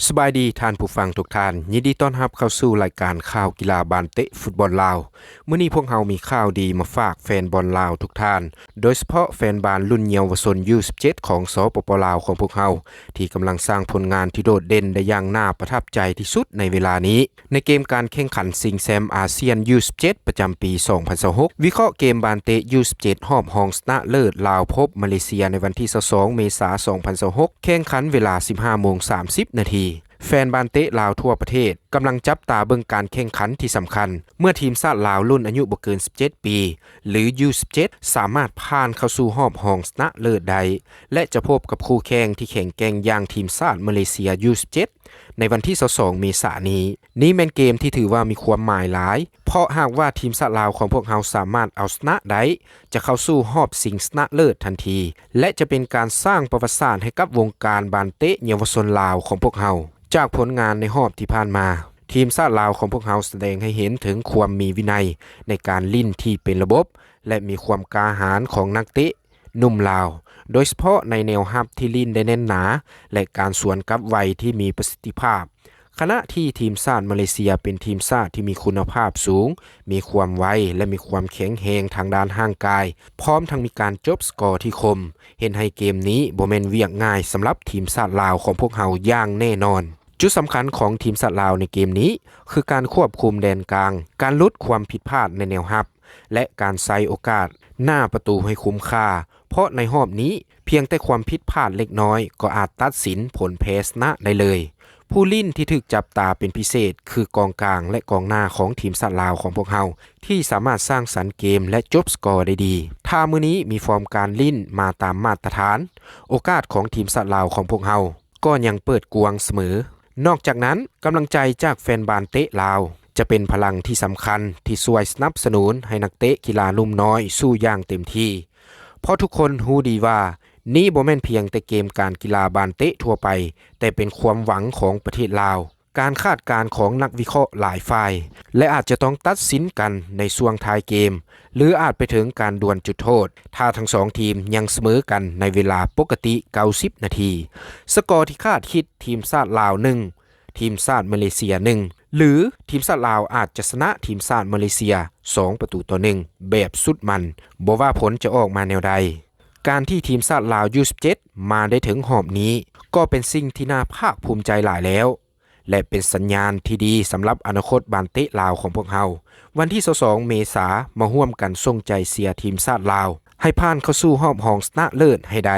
สบายดีท่านผู้ฟังทุกท่านยินดีต้อนรับเข้าสู่รายการข่าวกีฬาบานเตะฟุตบอลลาวมื้อนี้พวกเรามีข่าวดีมาฝากแฟนบอลลาวทุกท่านโดยเฉพาะแฟนบาลรุ่นเยาวชน U17 ของสปป.ลาวของพวกเราที่กำลังสร้างผลงานที่โดดเด่นได้อย่างน่าประทับใจที่สุดในเวลานี้ในเกมการแข่งขันชิงแชมป์อาเซียน U17 ประจำปี 2026วิเคราะห์เกมบานเตะ U17 รอบรองชนะเลิศลาวพบมาเลเซียในวันที่22เมษายน2026แข่งขันเวลา 15:30 นาทีแฟนบานเตะลาวทั่วประเทศกำลังจับตาเบิ่งการแข่งขันที่สำคัญเมื่อทีมชาติลาวรุ่นอายุบ่เกิน17ปีหรือ U17 สามารถผ่านเข้าสู่รอบรองชนะเลิศได้และจะพบกับคู่แข่งที่แข็งแกร่งอย่างทีมชาติมาเลเซีย U17 ในวันที่22เมษายนนี้แม่นเกมที่ถือว่ามีความหมายหลายเพราะหากว่าทีมชาติลาวของพวกเราสามารถเอาชนะได้จะเข้าสู่รอบชิงชนะเลิศทันทีและจะเป็นการสร้างประวัติศาสตร์ให้กับวงการบานเตะเยาวชนลาวของพวกเราจากผลงานในรอบที่ผ่านมาทีมชาติลาวของพวกเราแสดงให้เห็นถึงความมีวินัยในการลิ่นที่เป็นระบบและมีความกล้าหาญของนักเตะหนุ่มลาวโดยเฉพาะในแนวรับที่ลิ่นได้แน่นหนาและการสวนกลับไวที่มีประสิทธิภาพขณะที่ทีมชาติมาเลเซียเป็นทีมชาติที่มีคุณภาพสูงมีความไวและมีความแข็งแรงทางด้านร่างกายพร้อมทั้งมีการจบสกอร์ที่คมเห็นให้เกมนี้บ่แม่นเวียกง่ายสำหรับทีมชาติลาวของพวกเราอย่างแน่นอนจุดสำคัญของทีมชาติลาวในเกมนี้คือการควบคุมแดนกลางการลดความผิดพลาดในแนวรับและการใช้โอกาสหน้าประตูให้คุ้มค่าเพราะในรอบนี้เพียงแต่ความผิดพลาดเล็กน้อยก็อาจตัดสินผลแพ้ชนะได้เลยผู้ลิ่นที่ถูกจับตาเป็นพิเศษคือกองกลางและกองหน้าของทีมชาติลาวของพวกเราที่สามารถสร้างสรรค์เกมและจบสกอร์ได้ดีถ้ามื้อนี้มีฟอร์มการลิ่นมาตามมาตรฐานโอกาสของทีมชาติลาวของพวกเราก็ยังเปิดกว้างเสมอนอกจากนั้นกำลังใจจากแฟนบานเตะลาวจะเป็นพลังที่สำคัญที่ช่วยสนับสนุนให้นักเตะกีฬาลุ่มน้อยสู้อย่างเต็มที่เพราะทุกคนรู้ดีว่านี่บ่แม่นเพียงแต่เกมการกีฬาบานเตะทั่วไปแต่เป็นความหวังของประเทศลาวการคาดการณ์ของนักวิเคราะห์หลายฝ่ายและอาจจะต้องตัดสินกันในช่วงท้ายเกมหรืออาจไปถึงการดวลจุดโทษถ้าทั้งสองทีมยังเสมอกันในเวลาปกติ90นาทีสกอร์ที่คาดคิดทีมชาติลาว1ทีมชาติมาเลเซีย1หรือทีมชาติลาวอาจจะชนะทีมชาติมาเลเซีย2-1แบบสุดมันบ่ว่าผลจะออกมาแนวใดการที่ทีมชาติลาว U17 มาได้ถึงรอบนี้ก็เป็นสิ่งที่น่าภาคภูมิใจหลายแล้วและเป็นสัญญาณที่ดีสำหรับอนาคตบานเตะลาวของพวกเราวันที่22เมษายนมาร่วมกันส่งใจเชียร์ทีมชาติลาวให้ผ่านเข้าสู่รอบรองชนะเลิศให้ได้